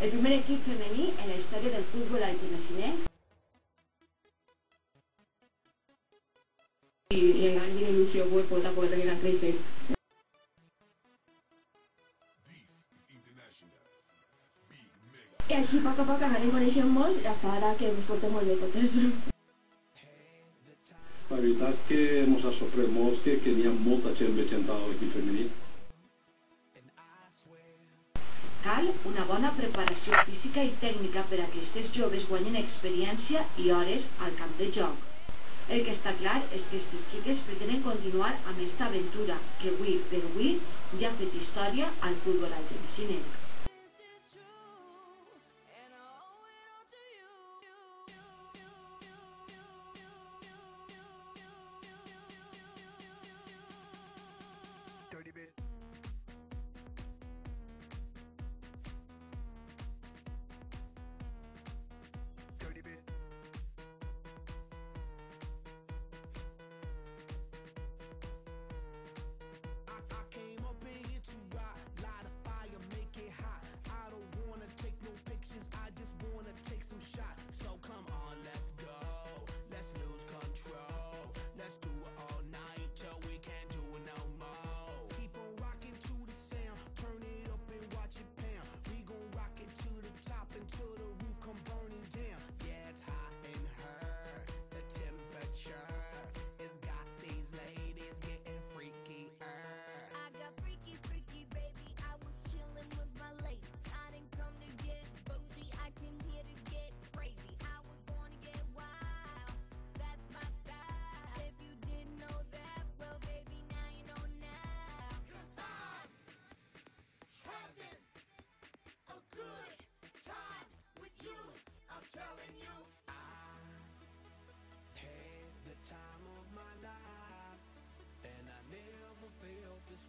el primer equip femení en la història del futbol algemessinenc. I encara quina il·lusió porta poder venir a créixer. I així a poc anem coneixent molt hasta ara que ens portem molt bé totes. La veritat que ens ha sorprès molt que n'hi ha molta gent veient a l'equip femení. Cal una bona preparació física i tècnica per a que aquestes joves guanyen experiència i hores al camp de joc. El que està clar és que aquestes xiques pretenen continuar amb aquesta aventura que avui per avui ja ha fet història al futbol algemessinenc.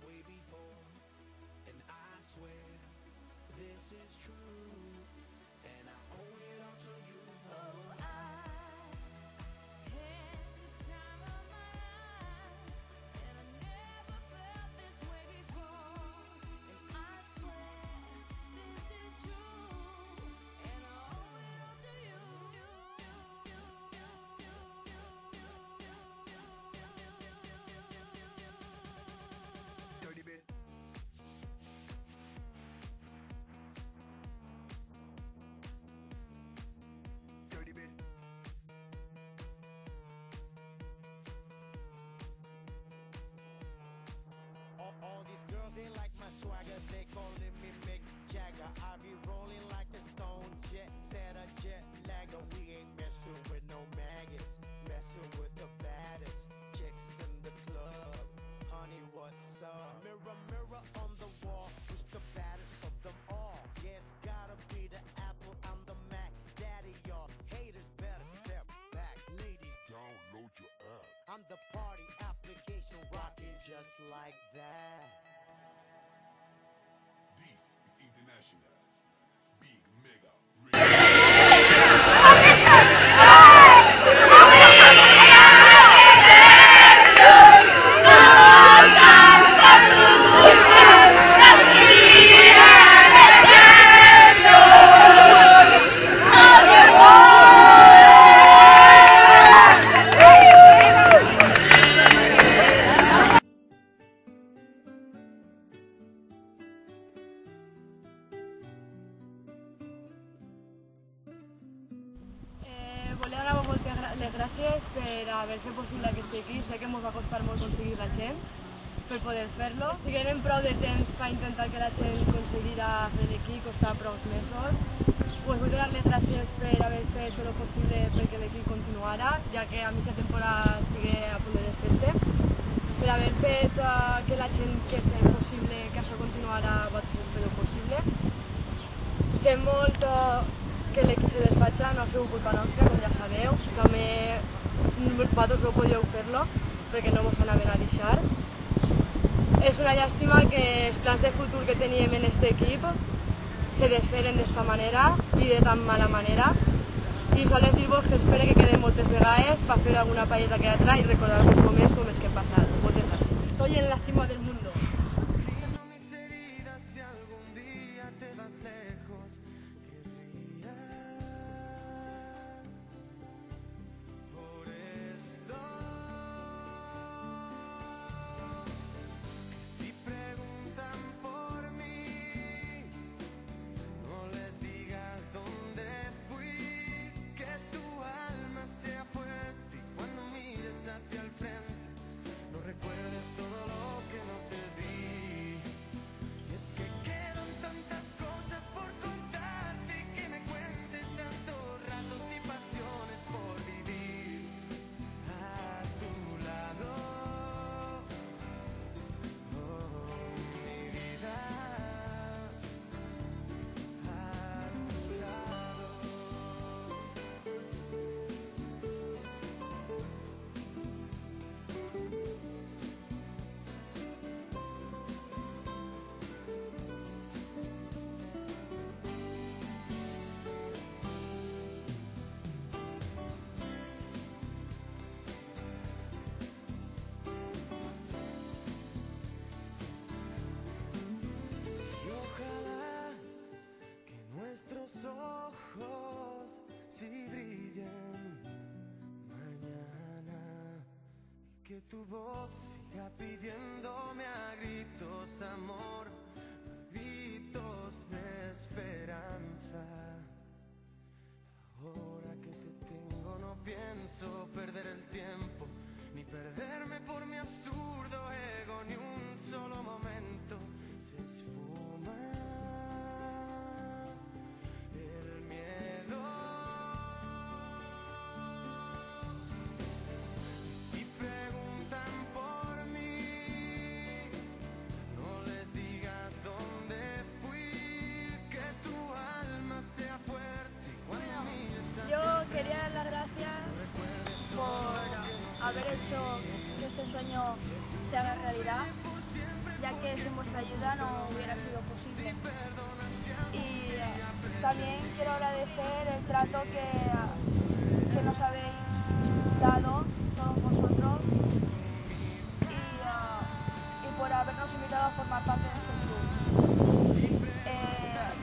Way before, and I swear this is true, and I owe it all to you. Oh, I had the time of my life, and I never felt this way before, and I swear this is true, and I owe it all to you. All these girls, they like my swagger, they calling me Mick Jagger. I be rolling like a stone jet, set a jet lagger. We ain't messing with no maggots, messing with the baddest chicks in the club. Honey, what's up? Mirror, mirror on the wall, who's the baddest of them all? Yeah, it's gotta be the Apple, I'm the Mac. Daddy, y'all haters better step back. Ladies, download your app. I'm the party application rocking just like that. This is International Big Mega les gràcies per haver fet possible aquest equip. Sé que ens va costar molt aconseguir la gent per poder fer-lo. Tinguem prou de temps per intentar que la gent aconseguirà fer l'equip, costava prou mesos. Us vull donar les gràcies per haver fet tot el possible perquè l'equip continuara, ja que a mitja temporada estigui a punt de desfer-se, per haver fet que la gent que fes possible que això continuara va fer el possible. Sé molt que l'equip se despatxa, no ha sigut culpa nostra, com ja sabeu. També vosaltres no podíeu fer-lo perquè no ens anaven a deixar. És una llàstima que els plans de futur que teníem en aquest equip se desferen d'esta manera i de tan mala manera. I sols dir-vos que espero que queden moltes vegades per fer alguna paelleta que altra i recordar-vos moments com els que hem passat. Moltes gràcies. Estoy en la cima del mundo. Mis heridas si algún día te vas lejos, mis ojos si brillan mañana, que tu voz siga pidiéndome a gritos amor, a gritos de esperanza. Ahora que te tengo no pienso perder el tiempo, ni perderme por mi absurdo ego, ni un solo momento se esfuma el miedo. Y si preguntan por mí, no les digas dónde fui, que tu alma sea fuerte cuando mires a Yo quería dar las gracias por haber hecho que este sueño se haga realidad, ya que sin vuestra ayuda no hubiera sido posible. Y también quiero agradecer el trato que nos habéis dado todos vosotros y por habernos invitado a formar parte de este club.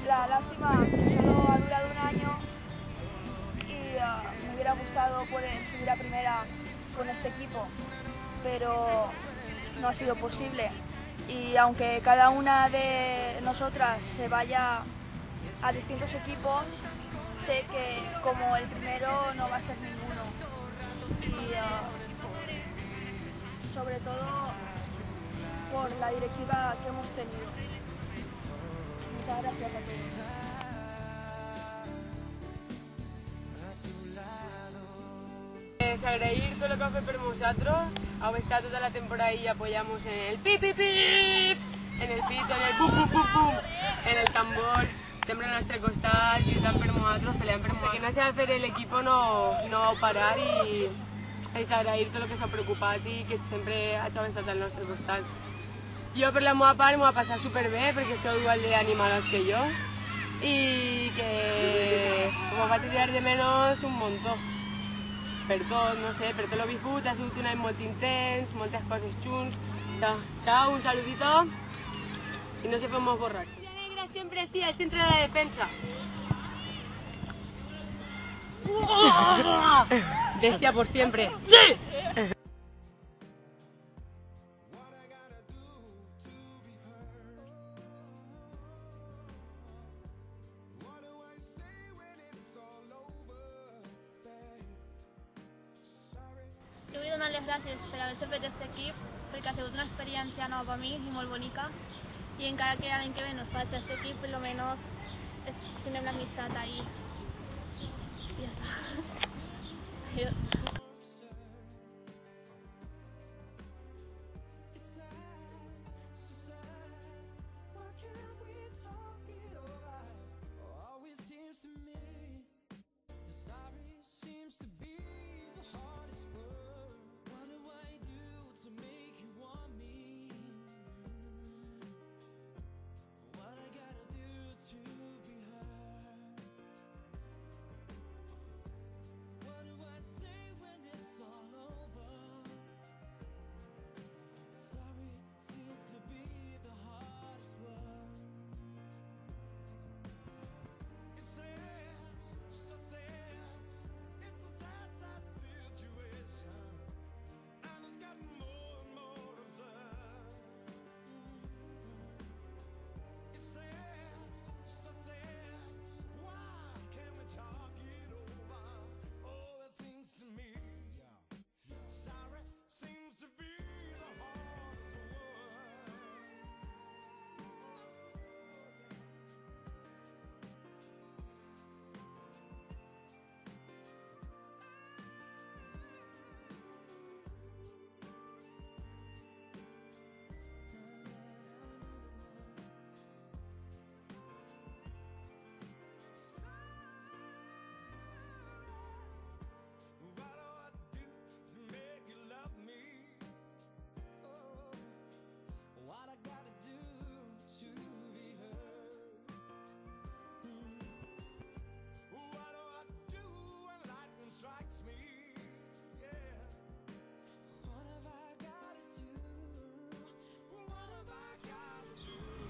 La lástima que solo ha durado un año y me hubiera gustado poder subir a primera con este equipo, pero no ha sido posible. Y aunque cada una de nosotras se vaya a distintos equipos, sé que como el primero no va a ser ninguno. Y sobre todo por la directiva que hemos tenido. Muchas gracias a todos. Agrair tot el que heu fet per nosaltres. Heu estat tota la temporada i apoyamos en el pip pip pip, en el pito, en el bum bum bum bum, en el tambor, sempre al nostre costat, lluitant per nosaltres, peleant per nosaltres. Que no s'ha de fer l'equip no vau parar i agrair tot el que s'ha preocupat i que sempre heu estat al nostre costat. Jo per la meva part m'ho ha passat superbé perquè sou igual d'animades que jo i que m'ho vaig tirar de menys un muntó. Per tot, no sé, per tot l'ho viscut, ha sigut un any molt intens, moltes coses junts. Chao, un saludito y no se podemos borrar. Negra siempre sí, al centro de la defensa. Bestia por siempre. ¡Sí! Jo vull donar les gràcies per haver-se fet aquest equip, perquè ha sigut una experiència nova per mi i molt bonica, i encara que l'any que ve no es faci aquest equip, per lo menos tindrem l'amistat ahí. I ja està. Adiós.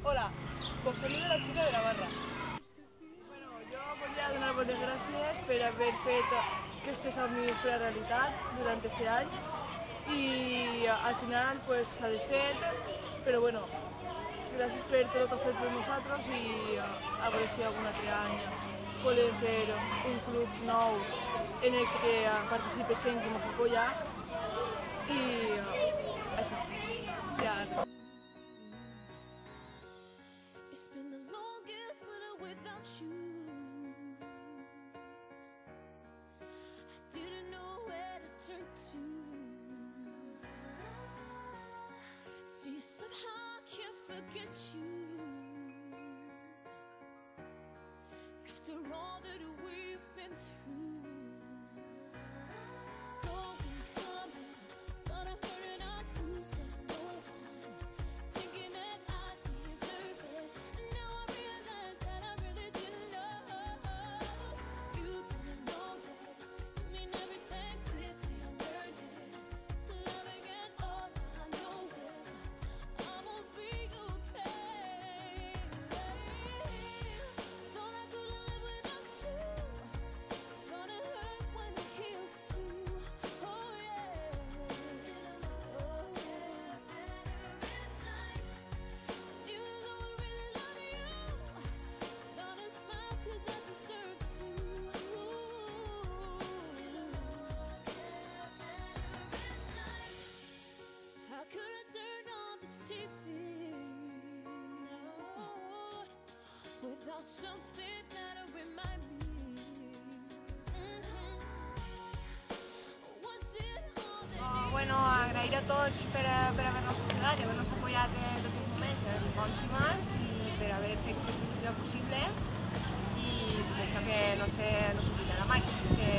Hola, José Luis de la chica de la barra. Bueno, yo donar moltes gràcies per haver fet que este somni fos realitat durant aquest any i al final pues s'ha desfet, però bueno, gràcies per tot el que heu fet per nosaltres i a veure si algun altre any podem fer un club nou en el que participe gent que ens apoya i això, ja. It's been the longest winter without you. I didn't know where to turn to. See, somehow I can't forget you. After all that we've been through. Going, coming, gonna hurt and I'll lose that no one. Thinking that I deserve it. Now I realize that I really didn't know. You didn't know this. You mean everything quickly, I'm learning to love again. All I know is I'm gonna be okay. Thought I couldn't live without you. It's gonna hurt when it heals too. Oh yeah. It'll all get better in time. Even though I really love you, gonna smile 'cause I deserve to. It'll all get better in time. How could I turn on the TV now without something that'll remind me? Was it all that Bueno, agrair a tots per haver-nos ajudat i haver-nos apoyat en tots els moments, en bons i mals, i per haver fet que sigui possible i per això que no s'oblidarà mai, que